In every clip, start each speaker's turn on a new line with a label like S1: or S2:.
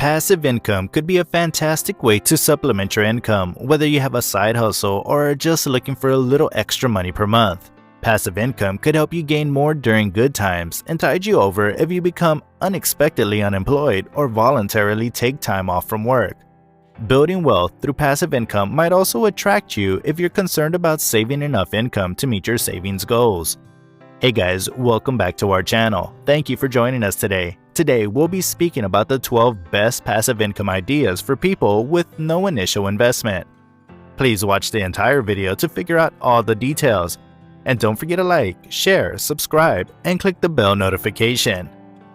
S1: Passive income could be a fantastic way to supplement your income, whether you have a side hustle or are just looking for a little extra money per month. Passive income could help you gain more during good times and tide you over if you become unexpectedly unemployed or voluntarily take time off from work. Building wealth through passive income might also attract you if you're concerned about saving enough income to meet your savings goals. Hey guys, welcome back to our channel. Thank you for joining us today. Today, we'll be speaking about the 12 best passive income ideas for people with no initial investment. Please watch the entire video to figure out all the details. And don't forget to like, share, subscribe, and click the bell notification.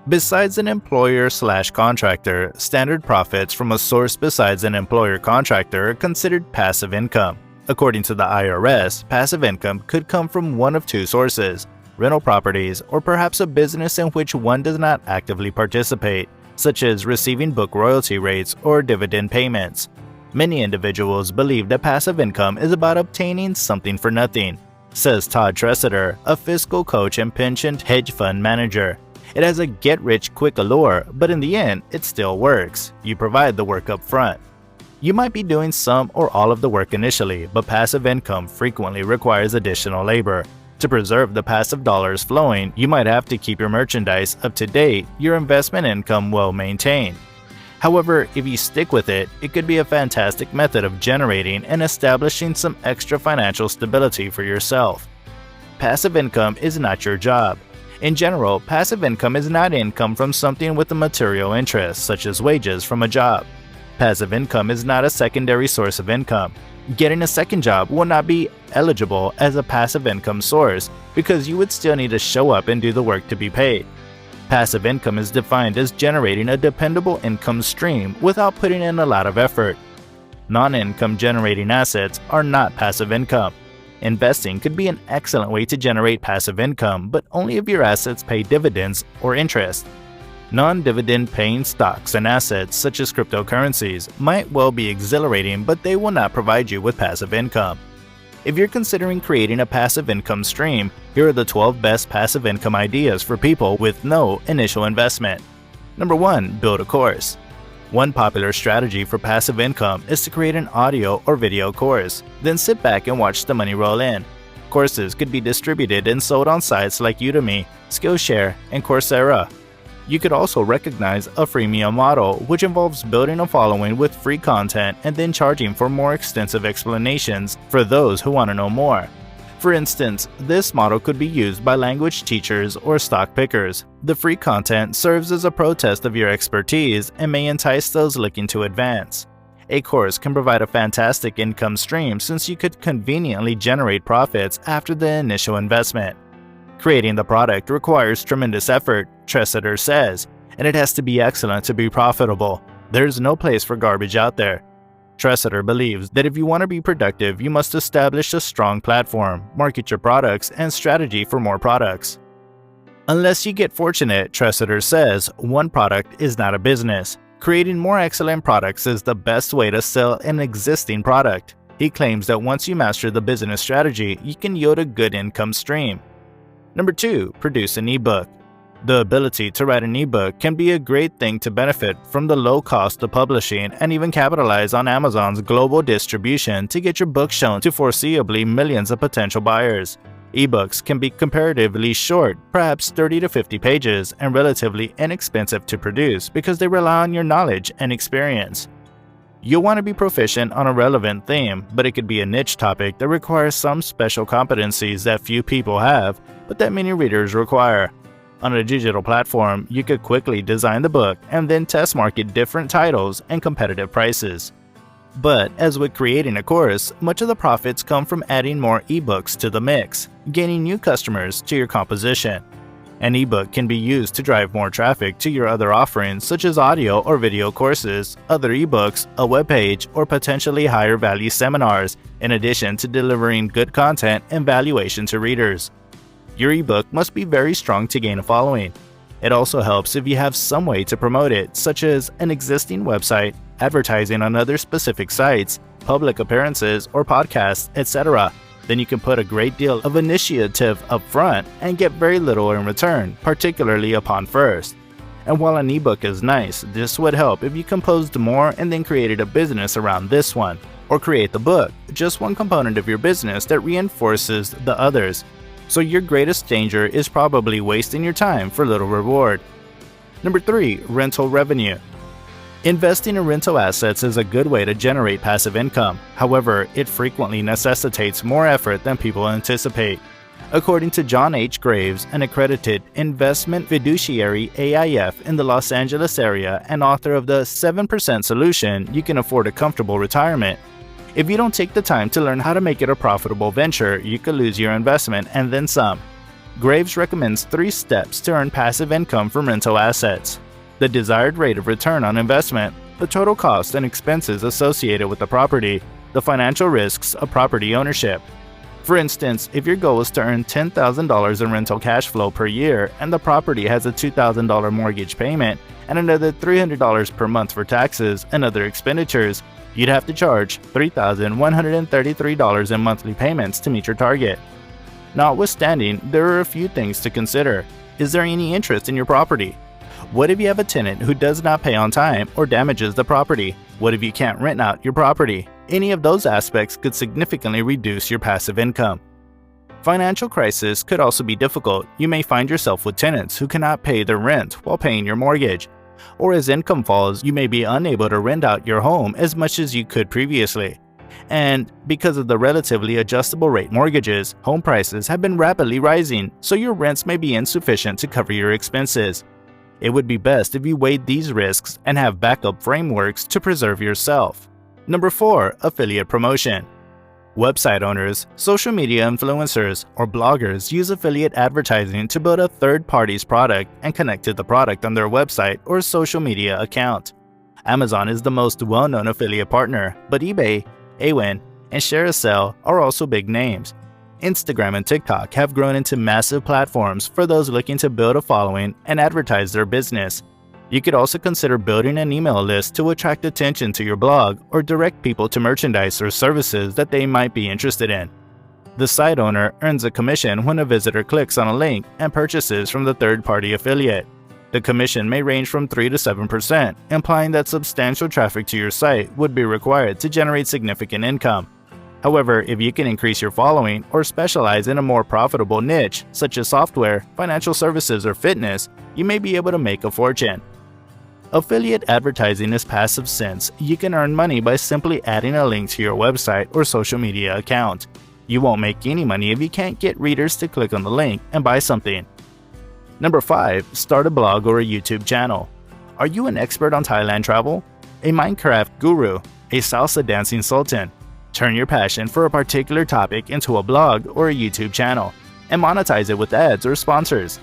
S1: Besides an employer/contractor, standard profits from a source besides an employer-contractor are considered passive income. According to the IRS, passive income could come from one of two sources: rental properties, or perhaps a business in which one does not actively participate, such as receiving book royalty rates or dividend payments. Many individuals believe that passive income is about obtaining something for nothing, says Todd Tresidder, a fiscal coach and pension hedge fund manager. It has a get-rich-quick allure, but in the end, it still works. You provide the work up front. You might be doing some or all of the work initially, but passive income frequently requires additional labor. To preserve the passive dollars flowing, you might have to keep your merchandise up to date, your investment income well maintained. However, if you stick with it, it could be a fantastic method of generating and establishing some extra financial stability for yourself. Passive income is not your job. In general, passive income is not income from something with a material interest, such as wages from a job. Passive income is not a secondary source of income. Getting a second job will not be eligible as a passive income source because you would still need to show up and do the work to be paid. Passive income is defined as generating a dependable income stream without putting in a lot of effort. Non-income generating assets are not passive income. Investing could be an excellent way to generate passive income, but only if your assets pay dividends or interest. Non-dividend paying stocks and assets such as cryptocurrencies might well be exhilarating, but they will not provide you with passive income. If you're considering creating a passive income stream, here are the 12 best passive income ideas for people with no initial investment. Number 1. Build a course. One popular strategy for passive income is to create an audio or video course, then sit back and watch the money roll in. Courses could be distributed and sold on sites like Udemy, Skillshare, and Coursera. You could also recognize a freemium model, which involves building a following with free content and then charging for more extensive explanations for those who want to know more. For instance, this model could be used by language teachers or stock pickers. The free content serves as a protest of your expertise and may entice those looking to advance. A course can provide a fantastic income stream since you could conveniently generate profits after the initial investment. Creating the product requires tremendous effort, Tresidder says, and it has to be excellent to be profitable. There's no place for garbage out there. Tresidder believes that if you want to be productive, you must establish a strong platform, market your products, and strategy for more products. Unless you get fortunate, Tresidder says, one product is not a business. Creating more excellent products is the best way to sell an existing product. He claims that once you master the business strategy, you can yield a good income stream. Number 2. Produce an ebook. The ability to write an ebook can be a great thing to benefit from the low cost of publishing and even capitalize on Amazon's global distribution to get your book shown to foreseeably millions of potential buyers. Ebooks can be comparatively short, perhaps 30 to 50 pages, and relatively inexpensive to produce because they rely on your knowledge and experience. You'll want to be proficient on a relevant theme, but it could be a niche topic that requires some special competencies that few people have, but that many readers require. On a digital platform, you could quickly design the book and then test market different titles and competitive prices. But as with creating a course, much of the profits come from adding more ebooks to the mix, gaining new customers to your composition. An ebook can be used to drive more traffic to your other offerings such as audio or video courses, other ebooks, a webpage, or potentially higher value seminars, in addition to delivering good content and valuation to readers. Your ebook must be very strong to gain a following. It also helps if you have some way to promote it, such as an existing website, advertising on other specific sites, public appearances or podcasts, etc. Then you can put a great deal of initiative up front and get very little in return, particularly upon first. And while an ebook is nice, this would help if you composed more and then created a business around this one. Or create the book, just one component of your business that reinforces the others. So your greatest danger is probably wasting your time for little reward. Number 3. Rental revenue. Investing in rental assets is a good way to generate passive income. However, it frequently necessitates more effort than people anticipate. According to John H. Graves, an accredited investment fiduciary AIF in the Los Angeles area and author of the 7% Solution, you can afford a comfortable retirement. If you don't take the time to learn how to make it a profitable venture, you could lose your investment and then some. Graves recommends 3 steps to earn passive income from rental assets: the desired rate of return on investment, the total cost and expenses associated with the property, the financial risks of property ownership. For instance, if your goal is to earn $10,000 in rental cash flow per year and the property has a $2,000 mortgage payment and another $300 per month for taxes and other expenditures, you'd have to charge $3,133 in monthly payments to meet your target. Notwithstanding, there are a few things to consider. Is there any interest in your property? What if you have a tenant who does not pay on time or damages the property? What if you can't rent out your property? Any of those aspects could significantly reduce your passive income. Financial crisis could also be difficult. You may find yourself with tenants who cannot pay their rent while paying your mortgage. Or as income falls, you may be unable to rent out your home as much as you could previously. And because of the relatively adjustable rate mortgages, home prices have been rapidly rising, so your rents may be insufficient to cover your expenses. It would be best if you weighed these risks and have backup frameworks to preserve yourself. Number 4. Affiliate promotion. Website owners, social media influencers, or bloggers use affiliate advertising to build a third party's product and connect to the product on their website or social media account. Amazon is the most well-known affiliate partner, but eBay, Awin, and ShareASale are also big names. Instagram and TikTok have grown into massive platforms for those looking to build a following and advertise their business. You could also consider building an email list to attract attention to your blog or direct people to merchandise or services that they might be interested in. The site owner earns a commission when a visitor clicks on a link and purchases from the third-party affiliate. The commission may range from 3 to 7%, implying that substantial traffic to your site would be required to generate significant income. However, if you can increase your following or specialize in a more profitable niche, such as software, financial services, or fitness, you may be able to make a fortune. Affiliate advertising is passive since you can earn money by simply adding a link to your website or social media account. You won't make any money if you can't get readers to click on the link and buy something. Number 5. Start a blog or a YouTube channel. Are you an expert on Thailand travel? A Minecraft guru? A salsa dancing sultan? Turn your passion for a particular topic into a blog or a YouTube channel and monetize it with ads or sponsors.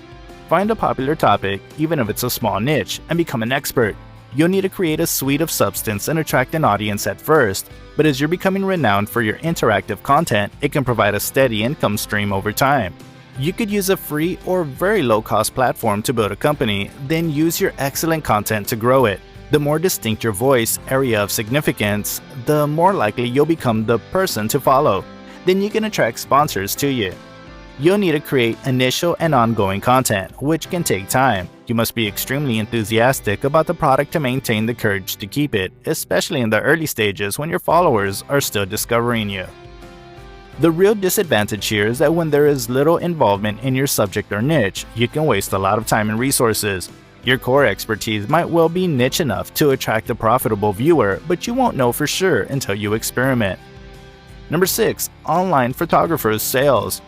S1: Find a popular topic, even if it's a small niche, and become an expert. You'll need to create a suite of substance and attract an audience at first, but as you're becoming renowned for your interactive content, it can provide a steady income stream over time. You could use a free or very low-cost platform to build a company, then use your excellent content to grow it. The more distinct your voice, area of significance, the more likely you'll become the person to follow. Then you can attract sponsors to you. You'll need to create initial and ongoing content, which can take time. You must be extremely enthusiastic about the product to maintain the courage to keep it, especially in the early stages when your followers are still discovering you. The real disadvantage here is that when there is little involvement in your subject or niche, you can waste a lot of time and resources. Your core expertise might well be niche enough to attract a profitable viewer, but you won't know for sure until you experiment. Number 6. Online photographers sales.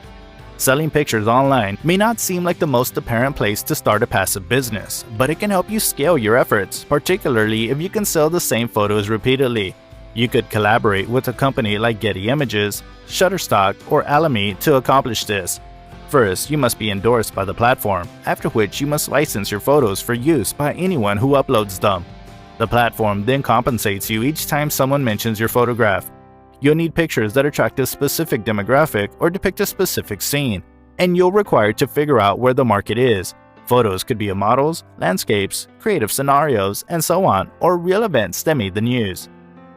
S1: Selling pictures online may not seem like the most apparent place to start a passive business, but it can help you scale your efforts, particularly if you can sell the same photos repeatedly. You could collaborate with a company like Getty Images, Shutterstock, or Alamy to accomplish this. First, you must be endorsed by the platform, after which you must license your photos for use by anyone who uploads them. The platform then compensates you each time someone mentions your photograph. You'll need pictures that attract a specific demographic or depict a specific scene, and you'll require to figure out where the market is. Photos could be of models, landscapes, creative scenarios, and so on, or real events that made the news.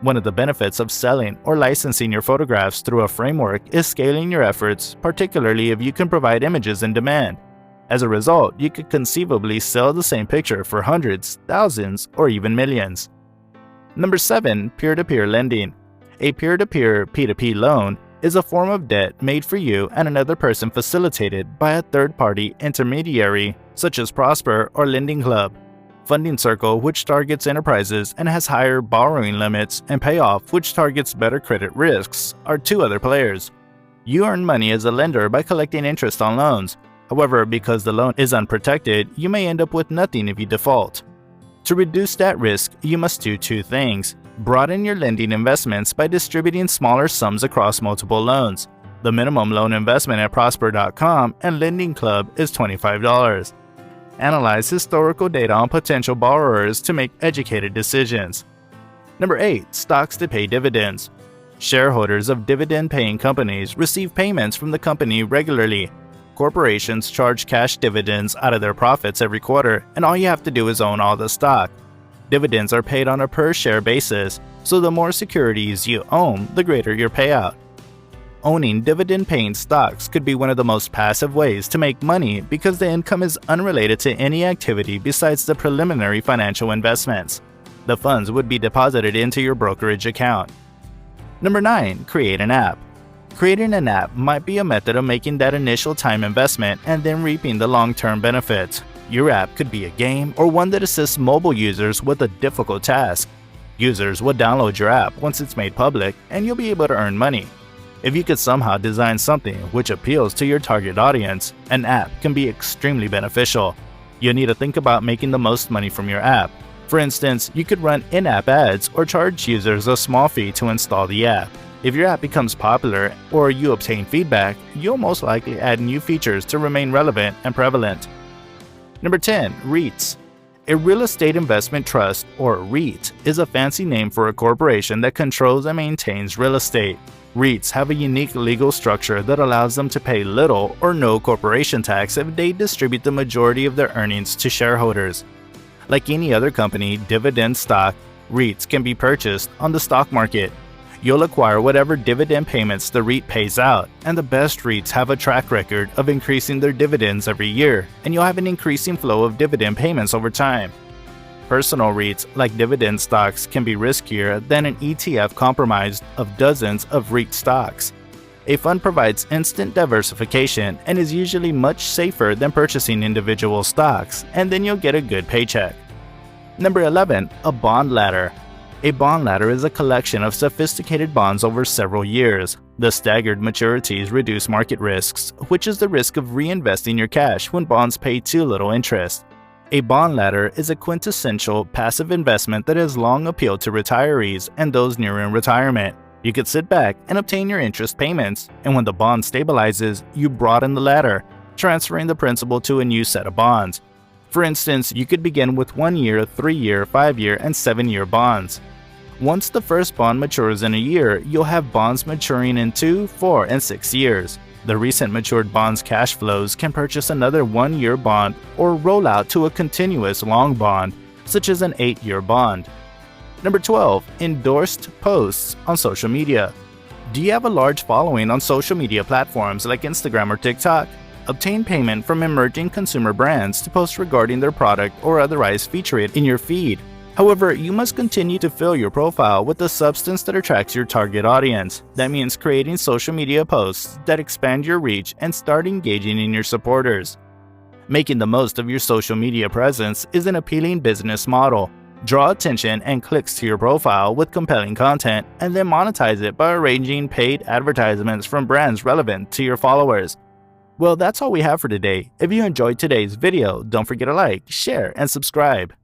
S1: One of the benefits of selling or licensing your photographs through a framework is scaling your efforts, particularly if you can provide images in demand. As a result, you could conceivably sell the same picture for hundreds, thousands, or even millions. Number 7. Peer-to-peer lending. A peer-to-peer P2P loan is a form of debt made for you and another person facilitated by a third-party intermediary such as Prosper or Lending Club. Funding Circle, which targets enterprises and has higher borrowing limits, and Payoff, which targets better credit risks, are two other players. You earn money as a lender by collecting interest on loans. However, because the loan is unprotected, you may end up with nothing if you default. To reduce that risk, you must do two things. Broaden your lending investments by distributing smaller sums across multiple loans. The minimum loan investment at Prosper.com and Lending Club is $25. Analyze historical data on potential borrowers to make educated decisions. Number 8. Stocks that pay dividends. Shareholders of dividend-paying companies receive payments from the company regularly. Corporations charge cash dividends out of their profits every quarter, and all you have to do is own all the stock. Dividends are paid on a per-share basis, so the more securities you own, the greater your payout. Owning dividend-paying stocks could be one of the most passive ways to make money because the income is unrelated to any activity besides the preliminary financial investments. The funds would be deposited into your brokerage account. Number 9. Create an app. Creating an app might be a method of making that initial time investment and then reaping the long-term benefits. Your app could be a game or one that assists mobile users with a difficult task. Users will download your app once it's made public, and you'll be able to earn money. If you could somehow design something which appeals to your target audience, an app can be extremely beneficial. You'll need to think about making the most money from your app. For instance, you could run in-app ads or charge users a small fee to install the app. If your app becomes popular or you obtain feedback, you'll most likely add new features to remain relevant and prevalent. Number 10. REITs. A real estate investment trust, or REIT, is a fancy name for a corporation that controls and maintains real estate. REITs have a unique legal structure that allows them to pay little or no corporation tax if they distribute the majority of their earnings to shareholders. Like any other company, dividend stock, REITs can be purchased on the stock market. You'll acquire whatever dividend payments the REIT pays out, and the best REITs have a track record of increasing their dividends every year, and you'll have an increasing flow of dividend payments over time. Personal REITs, like dividend stocks, can be riskier than an ETF comprised of dozens of REIT stocks. A fund provides instant diversification and is usually much safer than purchasing individual stocks, and then you'll get a good paycheck. Number 11. A bond ladder. A bond ladder is a collection of sophisticated bonds over several years. The staggered maturities reduce market risks, which is the risk of reinvesting your cash when bonds pay too little interest. A bond ladder is a quintessential passive investment that has long appealed to retirees and those nearing retirement. You could sit back and obtain your interest payments, and when the bond stabilizes, you broaden the ladder, transferring the principal to a new set of bonds. For instance, you could begin with 1-year, 3-year, 5-year, and 7-year bonds. Once the first bond matures in a year, you'll have bonds maturing in 2, 4, and 6 years. The recent matured bonds' cash flows can purchase another 1-year bond or roll out to a continuous long bond, such as an 8-year bond. Number 12. Endorsed posts on social media. Do you have a large following on social media platforms like Instagram or TikTok? Obtain payment from emerging consumer brands to post regarding their product or otherwise feature it in your feed. However, you must continue to fill your profile with the substance that attracts your target audience. That means creating social media posts that expand your reach and start engaging in your supporters. Making the most of your social media presence is an appealing business model. Draw attention and clicks to your profile with compelling content, and then monetize it by arranging paid advertisements from brands relevant to your followers. Well, that's all we have for today. If you enjoyed today's video, don't forget to like, share, and subscribe.